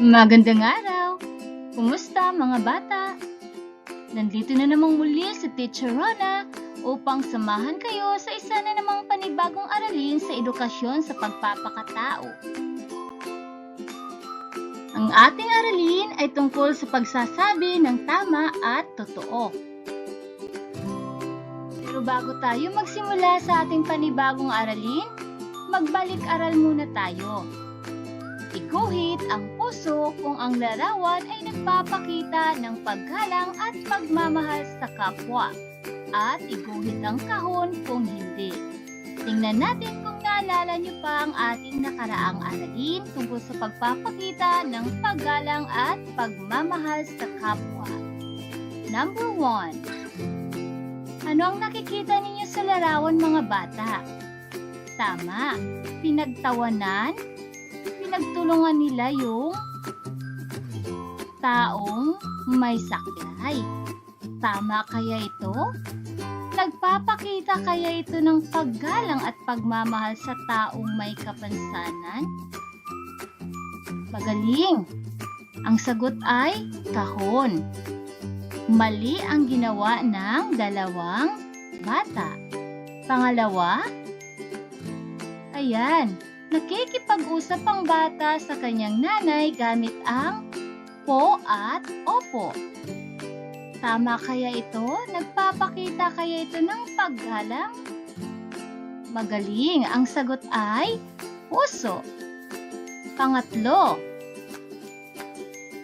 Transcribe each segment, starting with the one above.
Magandang araw! Kumusta mga bata? Nandito na namang muli si Teacher Rona upang samahan kayo sa isa na namang panibagong aralin sa edukasyon sa pagpapakatao. Ang ating aralin ay tungkol sa pagsasabi ng tama at totoo. Pero bago tayo magsimula sa ating panibagong aralin, magbalik-aral muna tayo. Iguhit ang puso kung ang larawan ay nagpapakita ng paggalang at pagmamahal sa kapwa, at iguhit ang kahon kung hindi. Tingnan natin kung naalala niyo pa ang ating nakaraang aralin tungkol sa pagpapakita ng paggalang at pagmamahal sa kapwa. Number 1. Ano ang nakikita ninyo sa larawan mga bata? Tama, pinagtawanan, pinagtulungan nila yung taong may saklay. Tama kaya ito? Nagpapakita kaya ito ng paggalang at pagmamahal sa taong may kapansanan? Magaling! Ang sagot ay kahon. Mali ang ginawa ng dalawang bata. Pangalawa, ayan, nakikipag-usap ang bata sa kanyang nanay gamit ang po at opo. Tama kaya ito? Nagpapakita kaya ito ng paggalang? Magaling! Ang sagot ay puso. Pangatlo,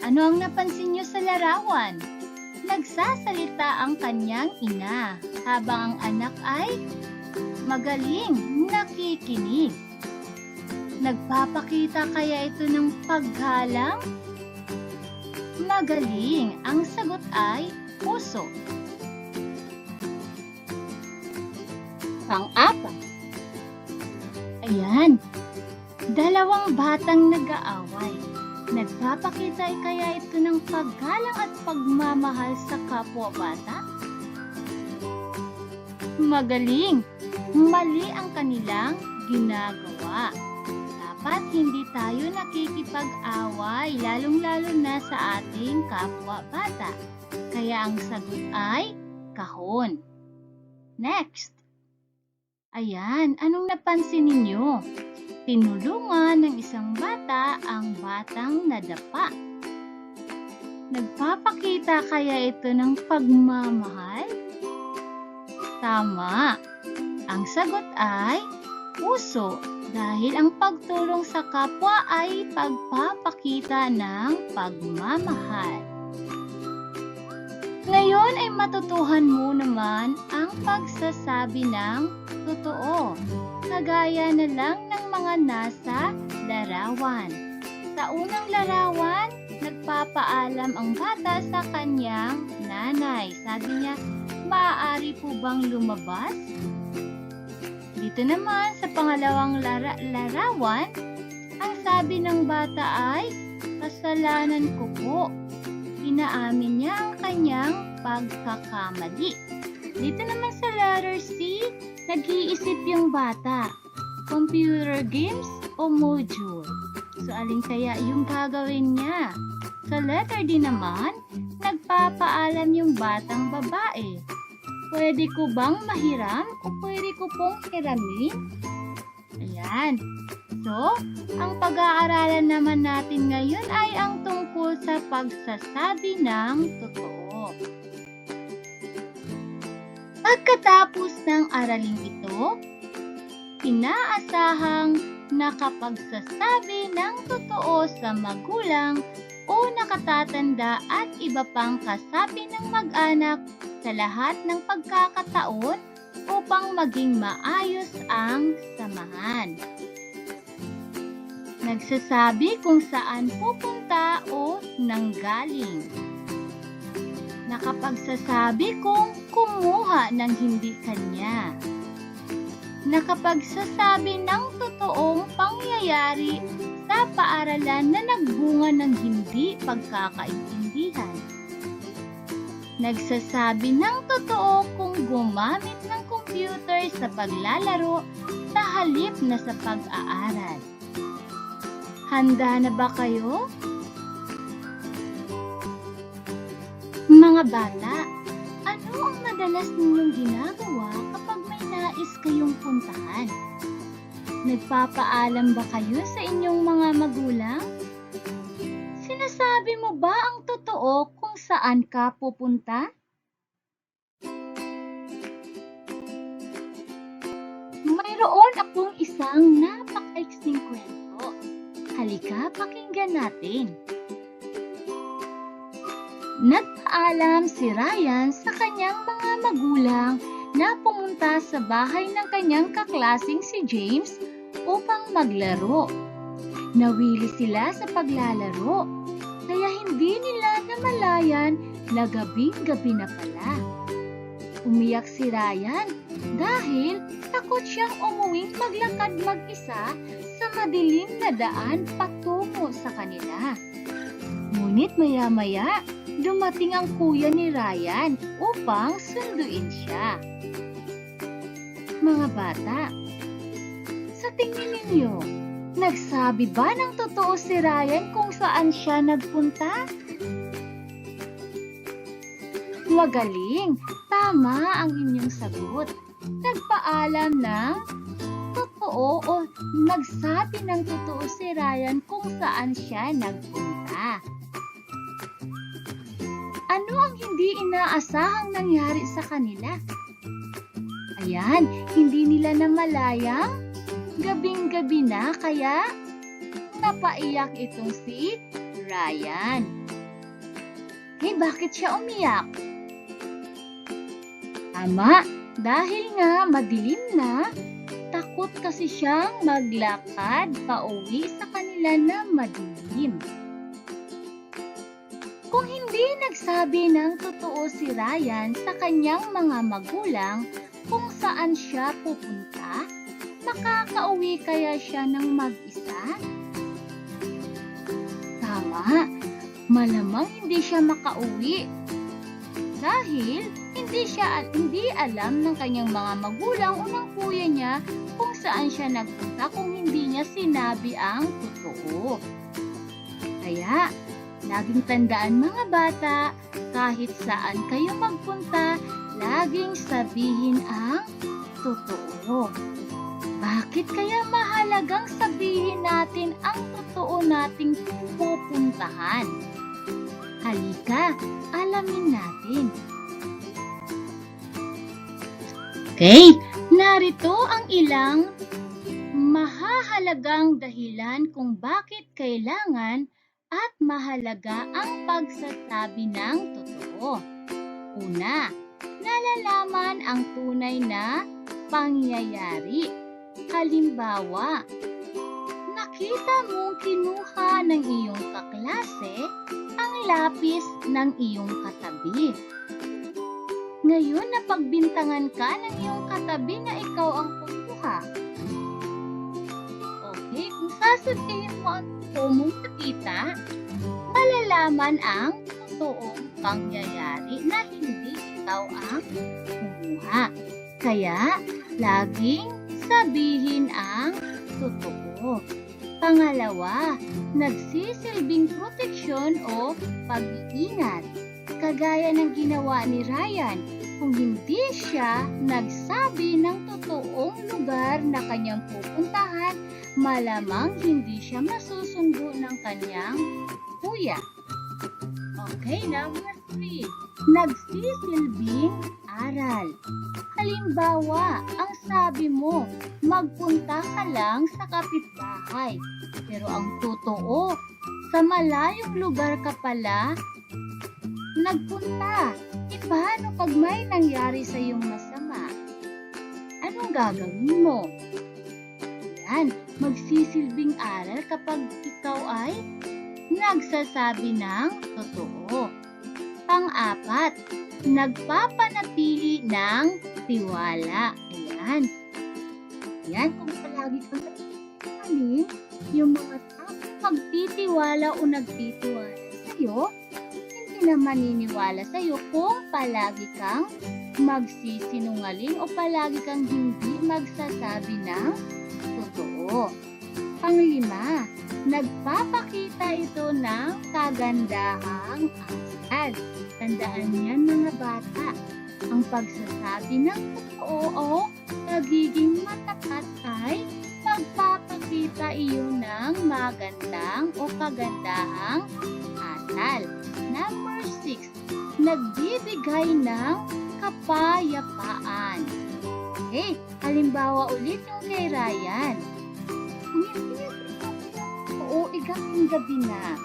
ano ang napansin niyo sa larawan? Nagsasalita ang kanyang ina habang ang anak ay magaling, nakikinig. Nagpapakita kaya ito ng paggalang? Magaling! Ang sagot ay puso. Pang-apat. Ayan, dalawang batang nag-aaway. Nagpapakita kaya ito ng paggalang at pagmamahal sa kapwa bata? Magaling! Mali ang kanilang ginagawa. Dapat hindi tayo nakikipag-away, lalong-lalo na sa ating kapwa bata. Kaya ang sagot ay kahon. Next. Ayan, anong napansin ninyo? Tinulungan ng isang bata ang batang nadapa. Nagpapakita kaya ito ng pagmamahal? Tama. Ang sagot ay puso. Dahil ang pagtulong sa kapwa ay pagpapakita ng pagmamahal. Ngayon ay matutuhan mo naman ang pagsasabi ng totoo, kagaya na lang ng mga nasa larawan. Sa unang larawan, nagpapaalam ang bata sa kanyang nanay. Sabi niya, maaari po bang lumabas? Dito naman sa pangalawang larawan, ang sabi ng bata ay, kasalanan ko po. Inaamin niya ang kanyang pagkakamali. Dito naman sa letter C, nag-iisip yung bata, computer games o module. So, alin kaya yung gagawin niya? Sa letter D naman, nagpapaalam yung batang babae. Pwede ko bang mahiram o pwede ko pong hiramin? Ayan. So, ang pag-aaralan naman natin ngayon ay ang tungkol sa pagsasabi ng totoo. Pagkatapos ng araling ito, inaasahang nakapagsasabi ng totoo sa magulang o nakatatanda at iba pang kasapi ng mag-anak sa lahat ng pagkakataon upang maging maayos ang samahan. Nagsasabi kung saan pupunta o nanggaling. Nakapagsasabi kung kumuha ng hindi kanya. Nakapagsasabi ng totoong pangyayari sa paaralan na nagbunga ng hindi pagkakaintindihan. Nagsasabi ng totoo kung gumamit ng computer sa paglalaro sa halip na sa pag-aaral. Handa na ba kayo? Mga bata, ano ang madalas ninyong ginagawa kapag may nais kayong puntahan? Nagpapaalam ba kayo sa inyong mga magulang? Sinasabi mo ba ang totoo kung saan ka pupunta? Mayroon akong isang napakaiksing kwento. Halika, pakinggan natin. Nagpaalam si Ryan sa kanyang mga magulang na pumunta sa bahay ng kanyang kaklasing si James upang maglaro. Nawili sila sa paglalaro, kaya hindi nila namalayan na gabing-gabi na pala. Umiyak si Ryan dahil takot siyang umuwing maglakad mag-isa sa madilim na daan patungo sa kanila. Ngunit maya-maya, dumating ang kuya ni Ryan upang sunduin siya. Mga bata, sa tingin ninyo, nagsabi ba ng totoo si Ryan kung saan siya nagpunta? Magaling! Tama ang inyong sagot. Nagpaalam ng totoo o nagsabi ng totoo si Ryan kung saan siya nagpunta. Ano ang hindi inaasahang nangyari sa kanila? Ayan, hindi nila namalayang gabing-gabi na kaya napaiyak itong si Ryan. Bakit siya umiyak? Tama, dahil nga madilim na, takot kasi siyang maglakad pauwi sa kanila na madilim. Kung hindi nagsabi ng totoo si Ryan sa kanyang mga magulang kung saan siya pupunta, makakauwi kaya siya ng mag-isa? Tama, malamang hindi siya makauwi dahil hindi alam ng kanyang mga magulang o ng kuya niya kung saan siya nagpunta kung hindi niya sinabi ang totoo. Kaya, laging tandaan mga bata, kahit saan kayo magpunta, laging sabihin ang totoo. Bakit kaya mahalagang sabihin natin ang totoo nating pupuntahan? Halika, alamin natin. Okay, narito ang ilang mahahalagang dahilan kung bakit kailangan at mahalaga ang pagsasabi ng totoo. Una, nalalaman ang tunay na pangyayari. Halimbawa, nakita mong kinuha ng iyong kaklase ang lapis ng iyong katabi. Ngayon napagbintangan ka ng iyong katabi na ikaw ang kumuha. Okay, kung sasabihin mo ang totoo mong nakita, malalaman ang totoong pangyayari na hindi ikaw ang kumuha. Kaya, laging sabihin ang totoo. Pangalawa, nagsisilbing proteksyon o pag-iingat. Kagaya ng ginawa ni Ryan, kung hindi siya nagsabi ng totoong lugar na kanyang pupuntahan, malamang hindi siya masusundo ng kanyang kuya. Okay, number 3. Nagsisilbing aral. Halimbawa, ang sabi mo, magpunta ka lang sa kapitbahay. Pero ang totoo, sa malayong lugar ka pala nagpunta. Paano pag may nangyari sa iyong masama? Anong gagawin mo? Yan, magsisilbing aral kapag ikaw ay nagsasabi ng totoo. Pang-apat, nagpapanatili ng tiwala. Ayan. Yan, kung palagi kang nagsasabi, yung mga tao magtitiwala o nagtitiwala sa'yo, na maniniwala sa iyo kung palagi kang magsisinungaling o palagi kang hindi magsasabi ng totoo. Pang-5, Nagpapakita ito ng kagandahang asal. Tandaan niyan mga bata, ang pagsasabi ng totoo o pagiging matapat ay magpapakita iyon ng magandang o kagandahang asal. Number 6, nagbibigay ng kapayapaan. Okay, halimbawa ulit yung kay Ryan. Oo, igaling gabi na.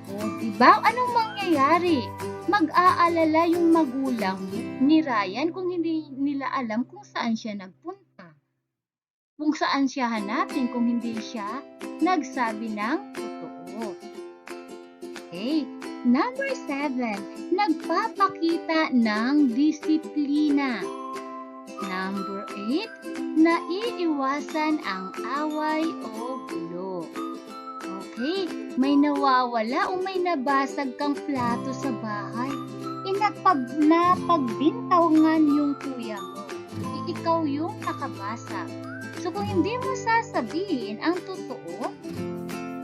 O, diba? Anong mangyayari? Mag-aalala yung magulang ni Ryan kung hindi nila alam kung saan siya nagpunta. Kung saan siya hanapin kung hindi siya nagsabi ng totoo. Okay. Number 7, nagpapakita ng disiplina. Number 8, naiiwasan ang away o gulo. Okay, may nawawala o may nabasag kang plato sa bahay. Napagbintangan yung kuya mo. Ikaw yung nakabasag. So kung hindi mo sasabihin ang totoo,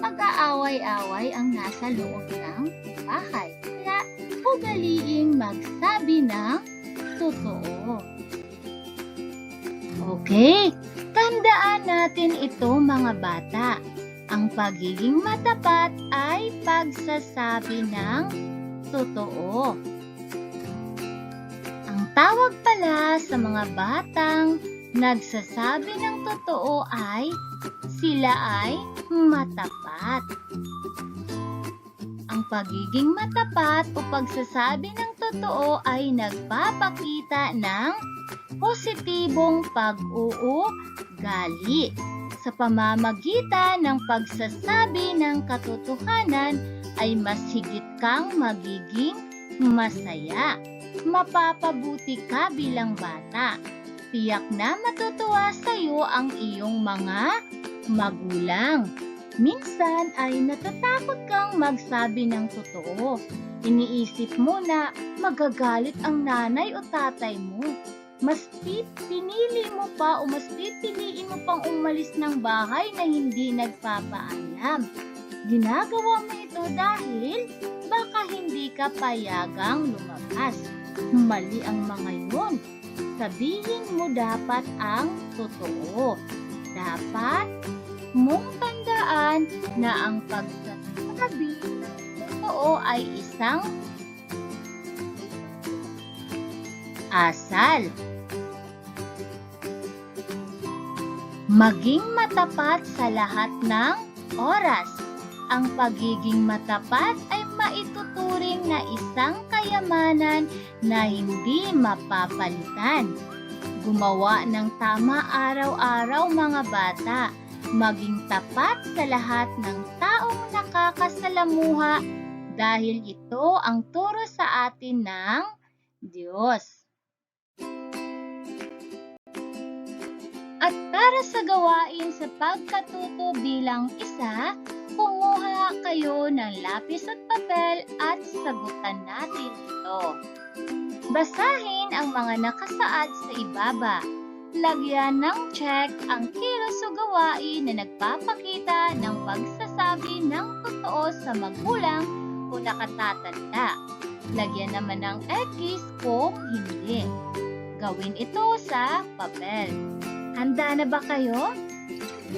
mag-aaway-away ang nasa loob ng bahay. Kaya ugaliing magsabi ng totoo. Okay, tandaan natin ito mga bata. Ang pagiging matapat ay pagsasabi ng totoo. Ang tawag pala sa mga batang nagsasabi ng totoo ay sila ay matapat. Ang pagiging matapat o pagsasabi ng totoo ay nagpapakita ng positibong pag-uugali. Sa pamamagitan ng pagsasabi ng katotohanan ay mas higit kang magiging masaya. Mapapabuti ka bilang bata. Tiyak na matutuwa sa iyo ang iyong mga magulang. Minsan ay natatakot kang magsabi ng totoo. Iniisip mo na magagalit ang nanay o tatay mo. Mas pinili mo pa o mas pipiliin mo pang umalis ng bahay na hindi nagpapaalam. Ginagawa mo ito dahil baka hindi ka payagang lumabas. Mali ang mga yun. Sabihin mo dapat ang totoo. Dapat mong tandaan na ang pagsasabi ng totoo ay isang asal. Maging matapat sa lahat ng oras. Ang pagiging matapat ay maituturing na isang kayamanan na hindi mapapalitan. Gumawa ng tama araw-araw mga bata. Maging tapat sa lahat ng taong nakakasalamuha dahil ito ang turo sa atin ng Diyos. At para sa gawain sa pagkatuto bilang isa, kumuha kayo ng lapis at papel at sagutan natin ito. Basahin ang mga nakasaad sa ibaba. Lagyan ng check ang kilos o gawain na nagpapakita ng pagsasabi ng totoo sa magulang o nakatatanda. Lagyan naman ng X kung hindi. Gawin ito sa papel. Handa na ba kayo?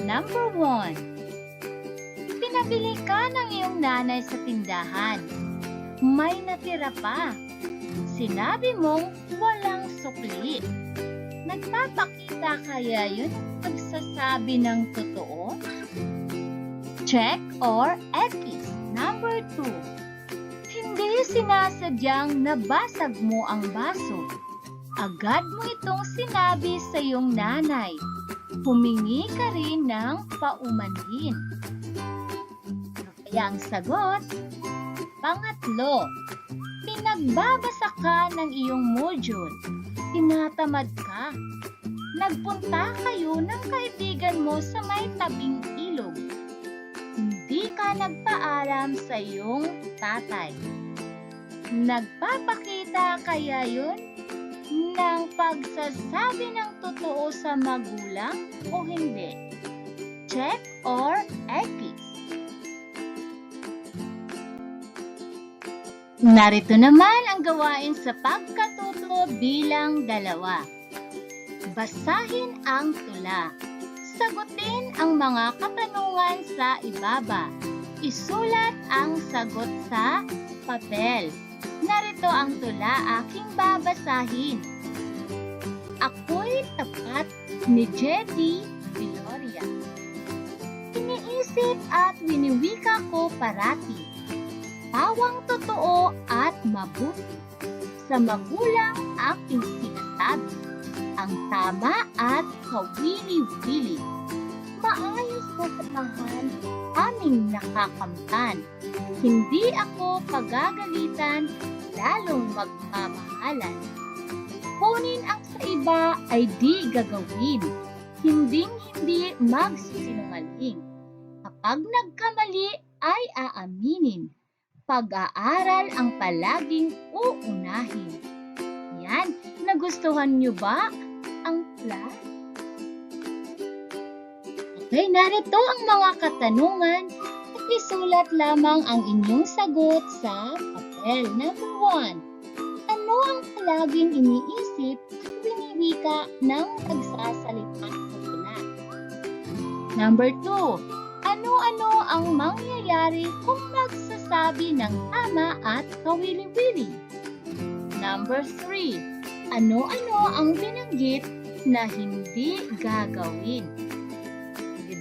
Number 1. Pinabili ka ng iyong nanay sa tindahan. May natira pa. Sinabi mong walang sukli. Nagpapakita kaya yun pagsasabi ng totoo? Check or X. Number 2. Hindi sinasadyang nabasag mo ang baso. Agad mo itong sinabi sa iyong nanay. Humingi ka rin ng paumanhin. Kaya ang sagot, pangatlo, pinagbabasa ka ng iyong module. Tinatamad ka. Nagpunta kayo ng kaibigan mo sa may tabing ilog. Hindi ka nagpaalam sa iyong tatay. Nagpapakita kaya yun ng pagsasabi ng totoo sa magulang o hindi? Check or X. Narito naman ang gawain sa pagkatuto bilang 2. Basahin ang tula. Sagutin ang mga katanungan sa ibaba. Isulat ang sagot sa papel. Narito ang tula aking babasahin. Ako'y tapat ni Jetty Viloria. Iniisip at winiwika ko parati. Pawang totoo at mabuti. Sa magulang aking sinasabi. Ang tama at kawili-wili. Maayos na samahan aming nakakamtan. Hindi ako pagagalitan, lalong magmamahalan. Kunin ang sa iba ay di gagawin. Hinding-hindi magsisinungaling. Kapag nagkamali ay aaminin. Pag-aaral ang palaging uunahin. Yan, nagustuhan niyo ba ang tula? Okay, narito ang mga katanungan at isulat lamang ang inyong sagot sa papel. Number 1. Ano ang palaging iniisip at winiwika ng nagsasalita sa tula? Number 2. Ano-ano ang mangyayari kung magsasabi ng tama at kawili-wili? Number 3. Ano-ano ang binanggit na hindi gagawin?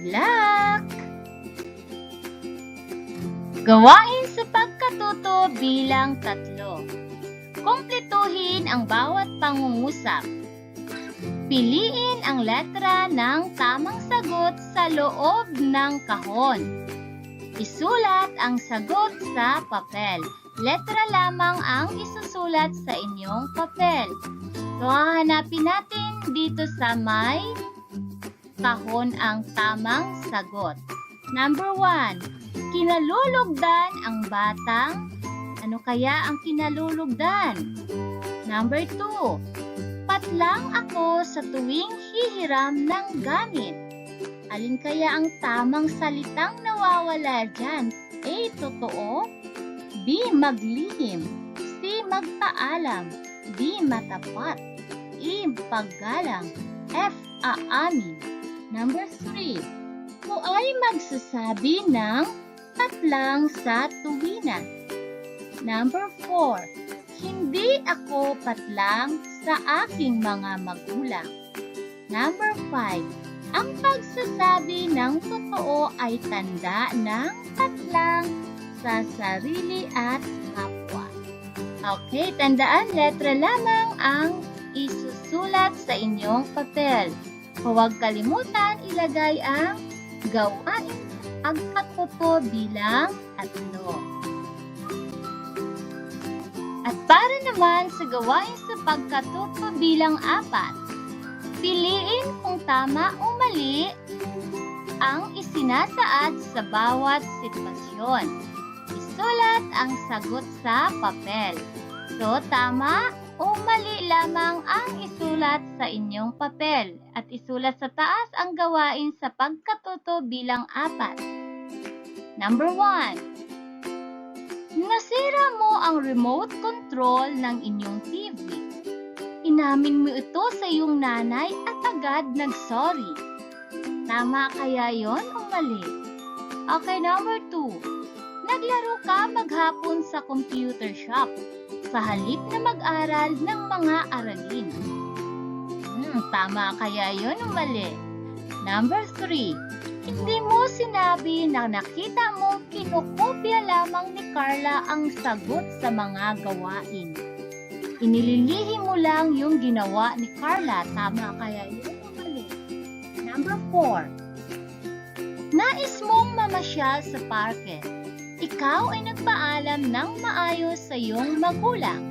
Good luck! Gawain sa pagkatuto bilang 3. Kumpletuhin ang bawat pangungusap. Piliin ang letra ng tamang sagot sa loob ng kahon. Isulat ang sagot sa papel. Letra lamang ang isusulat sa inyong papel. So, hahanapin natin dito sa may kahon ang tamang sagot. Number 1. Kinalulugdan ang batang. Ano kaya ang kinalulugdan? Number 2. Patlang ako sa tuwing hihiram ng gamit. Alin kaya ang tamang salitang nawawala dyan? A. Totoo. B. Maglihim. C. Magpaalam. D. Matapat. E. Paggalang. F. Aamin. Number 3. Ako ay magsasabi ng patlang sa tuwinan. Number 4. Hindi ako patlang sa aking mga magulang. Number 5. Ang pagsasabi ng totoo ay tanda ng patlang sa sarili at kapwa. Okay, tandaan, letra lamang ang isusulat sa inyong papel. Huwag kalimutan ilagay ang gawain sa pagkatuto bilang 3. At para naman sa gawain sa pagkatuto bilang 4, piliin kung tama o mali ang isinasaad sa bawat sitwasyon. Isulat ang sagot sa papel. So, tama o mali lamang ang isulat sa inyong papel at isulat sa taas ang gawain sa pagkatuto bilang 4. Number 1. Nasira mo ang remote control ng inyong TV. Inamin mo ito sa iyong nanay at agad nag-sorry. Tama kaya yon o mali? Okay, number 2. Naglaro ka maghapon sa computer shop sa halip na mag-aral ng mga aralin. Tama kaya yon o mali? Number 3. Hindi mo sinabi na nakita mo kinokopya lamang ni Carla ang sagot sa mga gawain. Inililihi mo lang yung ginawa ni Carla. Tama kaya yun o mali? Number 4. Nais mong mamasyal sa parke. Ikaw ay nagpaalam ng maayos sa iyong magulang.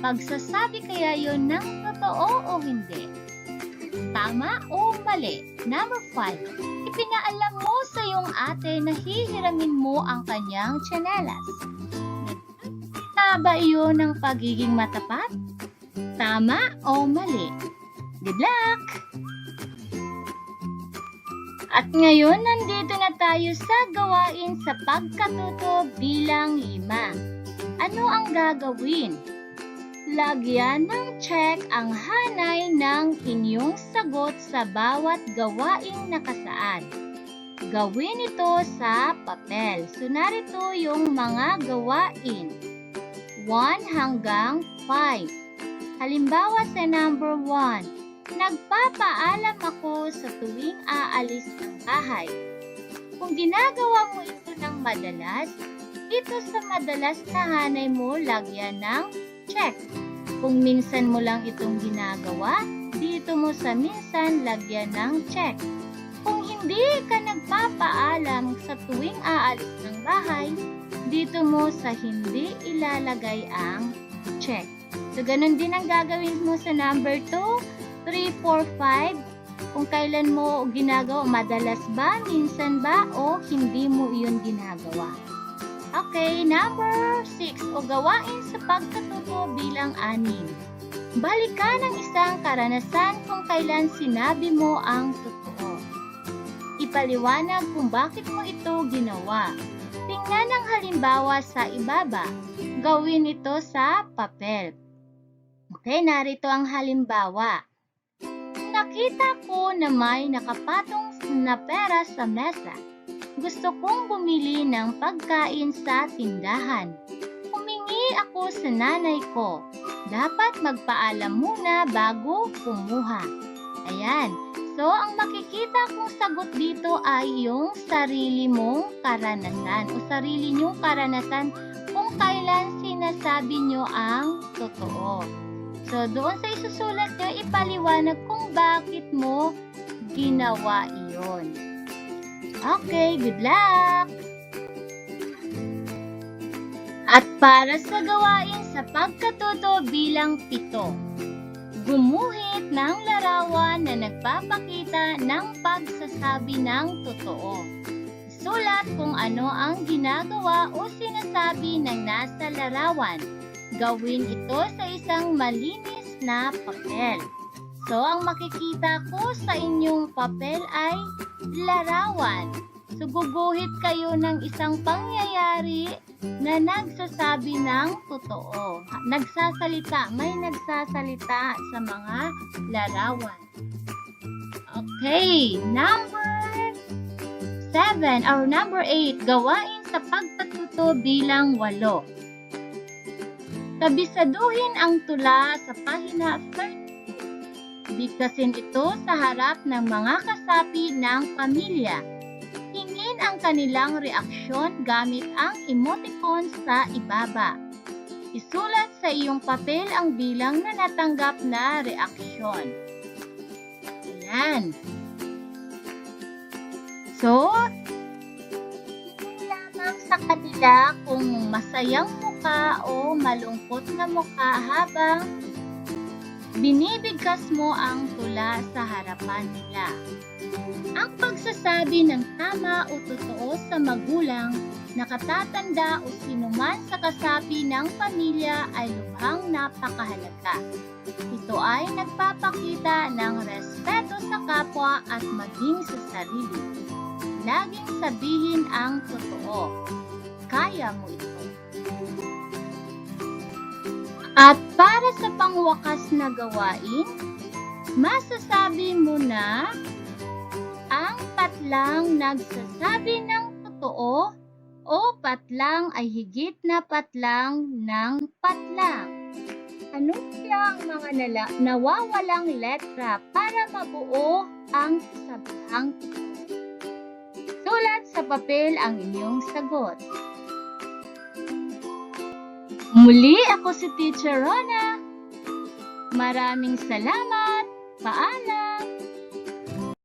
Pagsasabi kaya yun ng totoo o hindi? Tama o mali? Number 5. Ipinaalam mo sa iyong ate na hihiramin mo ang kanyang tsinelas. Nagkita ba iyon ng pagiging matapat? Tama o mali? Good luck! At ngayon, nandito na tayo sa gawain sa pagkatuto bilang 5. Ano ang gagawin? Lagyan ng check ang hanay ng inyong sagot sa bawat gawaing nakasaad. Gawin ito sa papel. So, narito yung mga gawain. 1 hanggang 5. Halimbawa sa number 1. Nagpapaalam ako sa tuwing aalis ng bahay. Kung ginagawa mo ito ng madalas, dito sa madalas na hanay mo lagyan ng check. Kung minsan mo lang itong ginagawa, dito mo sa minsan lagyan ng check. Kung hindi ka nagpapaalam sa tuwing aalis ng bahay, dito mo sa hindi ilalagay ang check. So, ganun din ang gagawin mo sa number 2. 3, 4, 5, kung kailan mo ginagawa, madalas ba, minsan ba, o hindi mo iyon ginagawa. Okay, number 6, o gawain sa pagkatuto bilang 6. Balikan ang isang karanasan kung kailan sinabi mo ang totoo. Ipaliwanag kung bakit mo ito ginawa. Tingnan ang halimbawa sa ibaba. Gawin ito sa papel. Okay, narito ang halimbawa. Nakita ko na may nakapatong na pera sa mesa. Gusto kong bumili ng pagkain sa tindahan. Humingi ako sa nanay ko. Dapat magpaalam muna bago kumuha. Ayan. So, ang makikita kong sagot dito ay yung sarili mong karanasan o sarili nyong karanasan kung kailan sinasabi nyo ang totoo. So, doon sa isusulat nyo, ipaliwanag kung bakit mo ginawa iyon. Okay, good luck! At para sa gawain sa pagkatuto bilang 7, gumuhit ng larawan na nagpapakita ng pagsasabi ng totoo. Sulat kung ano ang ginagawa o sinasabi ng nasa larawan. Gawin ito sa isang malinis na papel. So, ang makikita ko sa inyong papel ay larawan. So, guguhit kayo ng isang pangyayari na nagsasabi ng totoo. Nagsasalita, may nagsasalita sa mga larawan. Okay, number 7 or number 8, gawain sa pagkatuto bilang 8. Kabisaduhin ang tula sa pahina 32. Bigkasin ito sa harap ng mga kasapi ng pamilya. Hingin ang kanilang reaksyon gamit ang emoticon sa ibaba. Isulat sa iyong papel ang bilang na natanggap na reaksyon. Ayan. So, sa kanila kung masayang mukha o malungkot na mukha habang binibigkas mo ang tula sa harapan nila. Ang pagsasabi ng tama o totoo sa magulang, nakatatanda o sinuman sa kasapi ng pamilya ay lubhang napakahalaga. Ito ay nagpapakita ng respeto sa kapwa at maging sa sarili. Laging sabihin ang totoo. Kaya mo ito. At para sa pangwakas na gawain, masasabi mo na ang patlang nagsasabi ng totoo o patlang ay higit na patlang ng patlang. Ano kaya ang mga nawawalang letra para mabuo ang sabihang ito? Sulat sa papel ang inyong sagot. Muli ako si Teacher Rona. Maraming salamat. Paalam!